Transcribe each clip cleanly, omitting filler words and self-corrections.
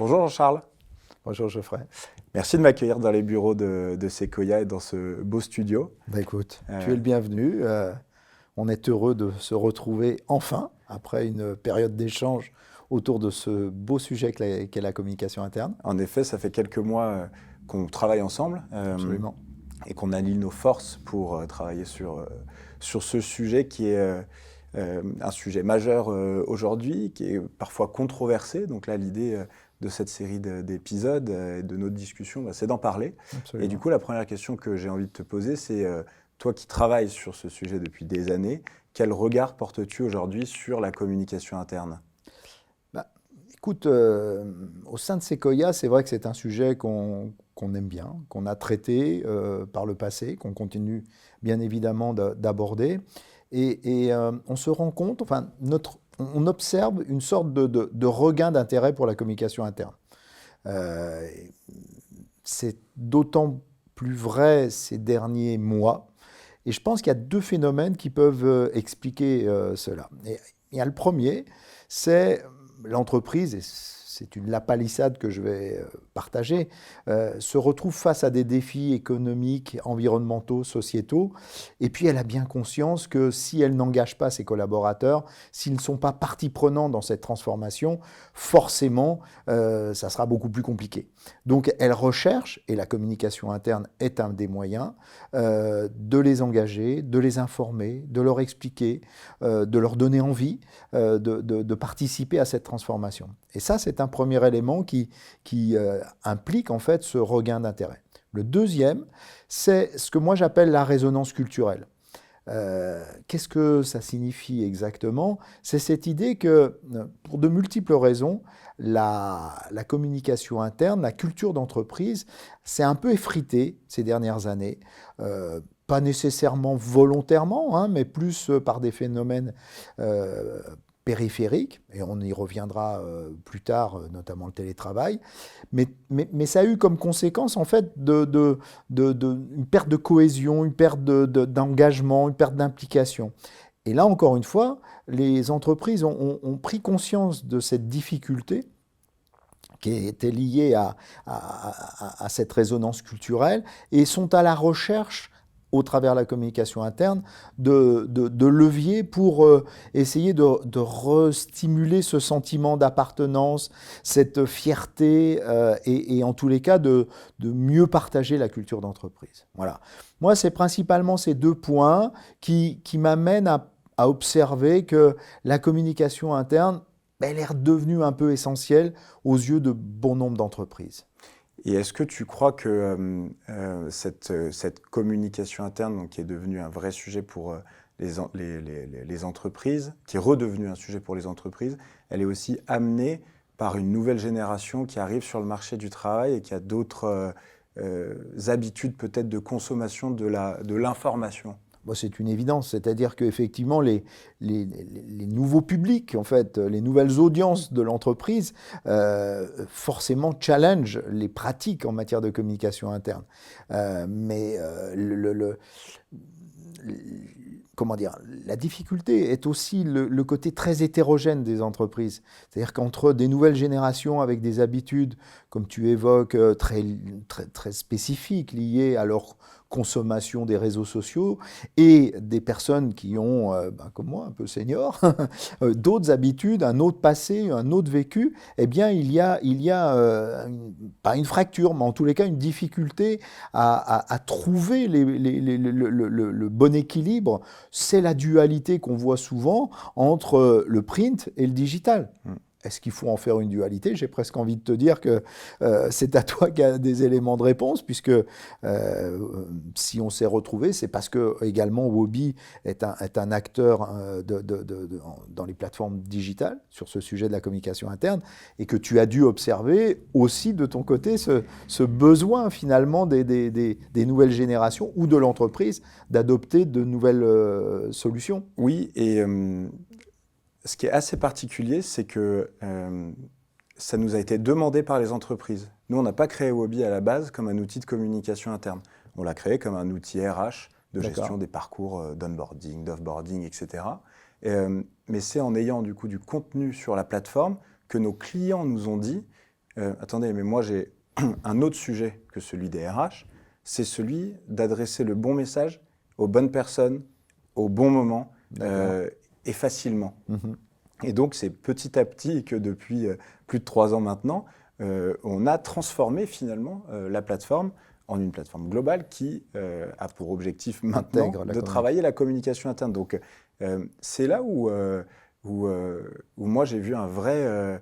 Bonjour Jean-Charles, Bonjour Geoffrey. merci de m'accueillir dans les bureaux de Sequoia et dans ce beau studio. Écoute, Euh, tu es le bienvenu. On est heureux de se retrouver enfin, après une période d'échange autour de ce beau sujet qu'est la communication interne. En effet, ça fait quelques mois qu'on travaille ensemble Absolument. et qu'on allie nos forces pour travailler sur ce sujet qui est un sujet majeur aujourd'hui, qui est parfois controversé. Donc là, l'idée de cette série d'épisodes et de notre discussion, c'est d'en parler. Et du Absolument. coup, la première question que j'ai envie de te poser, c'est toi qui travailles sur ce sujet depuis des années, quel regard portes-tu aujourd'hui sur la communication interne? Bah, écoute, au sein de Sequoia, c'est vrai que c'est un sujet qu'on aime bien, qu'on a traité par le passé, qu'on continue bien évidemment d'aborder. On se rend compte, enfin, on observe une sorte de regain d'intérêt pour la communication interne. Euh, c'est d'autant plus vrai ces derniers mois. Et je pense qu'il y a deux phénomènes qui peuvent expliquer cela. Et il y a le premier, c'est l'entreprise, et c'est une lapalissade que je vais partager, se retrouve face à des défis économiques, environnementaux, sociétaux, et puis elle a bien conscience que si elle n'engage pas ses collaborateurs, s'ils ne sont pas partie prenante dans cette transformation, forcément, ça sera beaucoup plus compliqué. Donc elle recherche, et la communication interne est un des moyens, de les engager, de les informer, de leur expliquer, de leur donner envie de participer à cette transformation. Et ça, c'est un premier élément qui implique en fait ce regain d'intérêt. Le deuxième, c'est ce que moi j'appelle la résonance culturelle. Qu'est-ce que ça signifie exactement? C'est cette idée que, pour de multiples raisons, la communication interne, la culture d'entreprise, s'est un peu effritée ces dernières années. Pas nécessairement volontairement, hein, mais plus par des phénomènes périphériques, et on y reviendra plus tard, notamment le télétravail, mais ça a eu comme conséquence en fait une perte de cohésion, une perte d'engagement, une perte d'implication. Et là, encore une fois, les entreprises ont pris conscience de cette difficulté qui était liée à cette résonance culturelle et sont à la recherche, au travers de la communication interne, de leviers pour essayer de restimuler ce sentiment d'appartenance, cette fierté et en tous les cas de mieux partager la culture d'entreprise. Voilà. Moi, c'est principalement ces deux points qui m'amènent à observer que la communication interne, elle est redevenue un peu essentielle aux yeux de bon nombre d'entreprises. Et est-ce que tu crois que cette communication interne, donc, qui est devenue un vrai sujet pour les entreprises, qui est redevenu un sujet pour les entreprises, elle est aussi amenée par une nouvelle génération qui arrive sur le marché du travail et qui a d'autres habitudes peut-être de consommation de l'information? Bon, c'est une évidence, c'est-à-dire qu'effectivement, les nouveaux publics, en fait, les nouvelles audiences de l'entreprise, forcément challenge les pratiques en matière de communication interne. Mais comment dire, la difficulté est aussi le côté très hétérogène des entreprises. C'est-à-dire qu'entre des nouvelles générations avec des habitudes, comme tu évoques, très spécifiques, liées à leur consommation des réseaux sociaux, et des personnes qui ont, comme moi, un peu seniors, d'autres habitudes, un autre passé, un autre vécu, eh bien, il y a pas une fracture, mais en tous les cas, une difficulté à trouver le bon équilibre. C'est la dualité qu'on voit souvent entre le print et le digital. Est-ce qu'il faut en faire une dualité? J'ai presque envie de te dire que c'est à toi qui as des éléments de réponse, puisque si on s'est retrouvé, c'est parce que également Wobby est un acteur dans les plateformes digitales sur ce sujet de la communication interne, et que tu as dû observer aussi de ton côté ce besoin finalement des nouvelles générations ou de l'entreprise d'adopter de nouvelles solutions. Oui, et ce qui est assez particulier, c'est que ça nous a été demandé par les entreprises. Nous, on n'a pas créé Wobby à la base comme un outil de communication interne. On l'a créé comme un outil RH de gestion des parcours d'onboarding, d'offboarding, etc. Mais c'est en ayant du coup du contenu sur la plateforme que nos clients nous ont dit attendez, mais moi j'ai un autre sujet que celui des RH, c'est celui d'adresser le bon message aux bonnes personnes, au bon moment et facilement. Et donc c'est petit à petit que depuis plus de 3 ans maintenant, on a transformé finalement la plateforme en une plateforme globale qui a pour objectif maintenant de travailler la communication interne. Donc c'est là où moi j'ai vu un vrai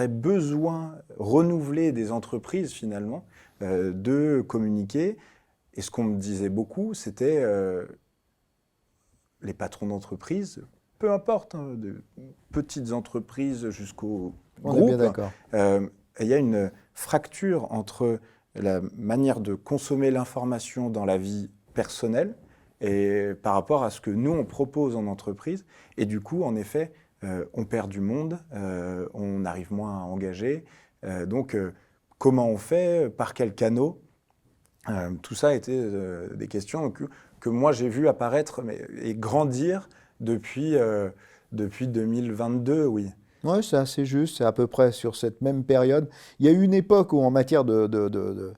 besoin renouvelé des entreprises finalement de communiquer. Et ce qu'on me disait beaucoup, c'était les patrons d'entreprise, peu importe, de petites entreprises jusqu'aux groupes. On est bien d'accord. Il y a une fracture entre la manière de consommer l'information dans la vie personnelle et par rapport à ce que nous, on propose en entreprise. Et du coup, en effet, on perd du monde, on arrive moins à engager. Donc, comment on fait, par quels canaux tout ça a été des questions que moi j'ai vu apparaître et grandir depuis 2022, oui. Oui, c'est assez juste, c'est à peu près sur cette même période. Il y a eu une époque où en matière de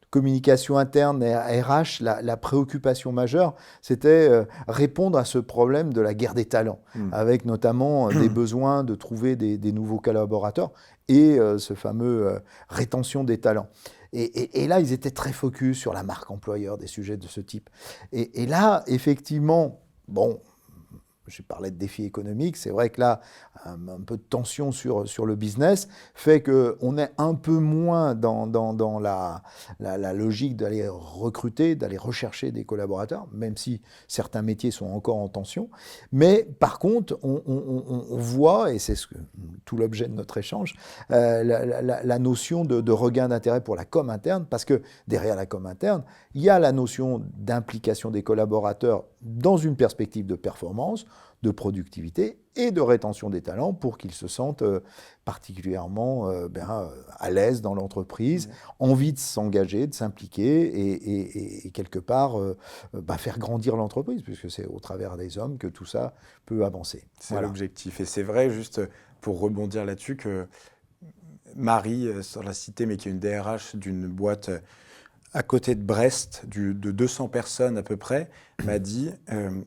communication interne et RH, la préoccupation majeure, c'était répondre à ce problème de la guerre des talents, avec notamment des besoins de trouver des nouveaux collaborateurs et ce fameux rétention des talents. Et là, ils étaient très focus sur la marque employeur, des sujets de ce type. Et là, effectivement, bon, j'ai parlé de défis économiques, c'est vrai que là, un peu de tension sur le business fait qu'on est un peu moins dans la logique d'aller recruter, d'aller rechercher des collaborateurs, même si certains métiers sont encore en tension. Mais par contre, on voit, et c'est tout l'objet de notre échange, la notion de regain d'intérêt pour la com interne, parce que derrière la com interne, il y a la notion d'implication des collaborateurs dans une perspective de performance, de productivité et de rétention des talents pour qu'ils se sentent particulièrement à l'aise dans l'entreprise, envie de s'engager, de s'impliquer et quelque part faire grandir l'entreprise, puisque c'est au travers des hommes que tout ça peut avancer. C'est l'objectif. Et c'est vrai, juste pour rebondir là-dessus, que Marie, sans la citer, mais qui est une DRH d'une boîte à côté de Brest, de 200 personnes à peu près, m'a dit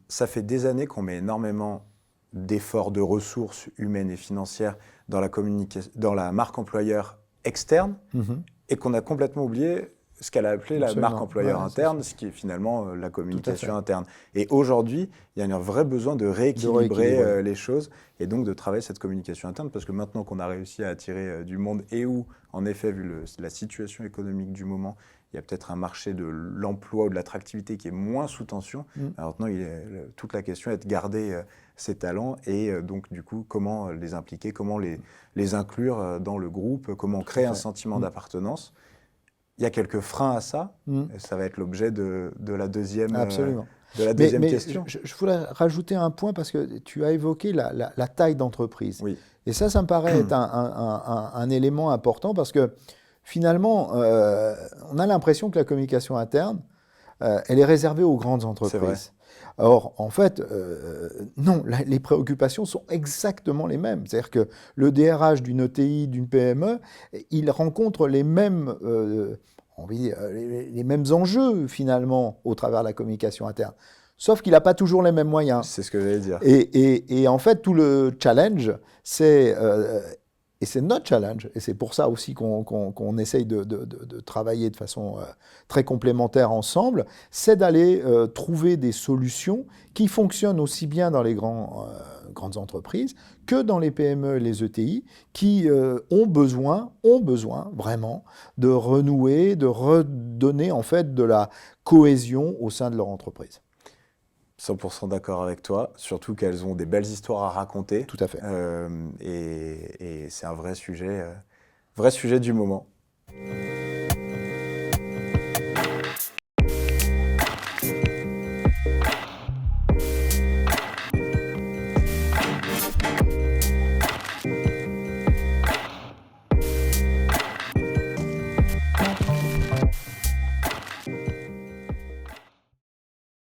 ça fait des années qu'on met énormément d'efforts de ressources humaines et financières dans la marque employeur externe et qu'on a complètement oublié ce qu'elle a appelé la marque employeur interne, ce qui est finalement la communication interne. Et aujourd'hui, il y a un vrai besoin de rééquilibrer les choses et donc de travailler cette communication interne parce que maintenant qu'on a réussi à attirer du monde et où, en effet, vu la situation économique du moment, il y a peut-être un marché de l'emploi ou de l'attractivité qui est moins sous tension. Alors maintenant, toute la question est de garder ces talents et donc du coup, comment les impliquer, comment les inclure dans le groupe, comment créer un sentiment d'appartenance. Il y a quelques freins à ça. Ça va être l'objet de la deuxième, question. Je voulais rajouter un point parce que tu as évoqué la taille d'entreprise. Oui. Et ça me paraît être un élément important parce que finalement, on a l'impression que la communication interne, elle est réservée aux grandes entreprises. C'est vrai. Or, en fait, non, les préoccupations sont exactement les mêmes. C'est-à-dire que le DRH d'une ETI, d'une PME, il rencontre les mêmes, les mêmes enjeux, finalement, au travers de la communication interne. Sauf qu'il n'a pas toujours les mêmes moyens. C'est ce que j'allais dire. Et en fait, tout le challenge, c'est... et c'est notre challenge, et c'est pour ça aussi qu'on essaye de travailler de façon très complémentaire ensemble, c'est d'aller trouver des solutions qui fonctionnent aussi bien dans les grandes entreprises que dans les PME et les ETI, qui ont besoin vraiment de renouer, de redonner en fait de la cohésion au sein de leur entreprise. 100% d'accord avec toi, surtout qu'elles ont des belles histoires à raconter. Tout à fait. Et c'est un vrai sujet du moment.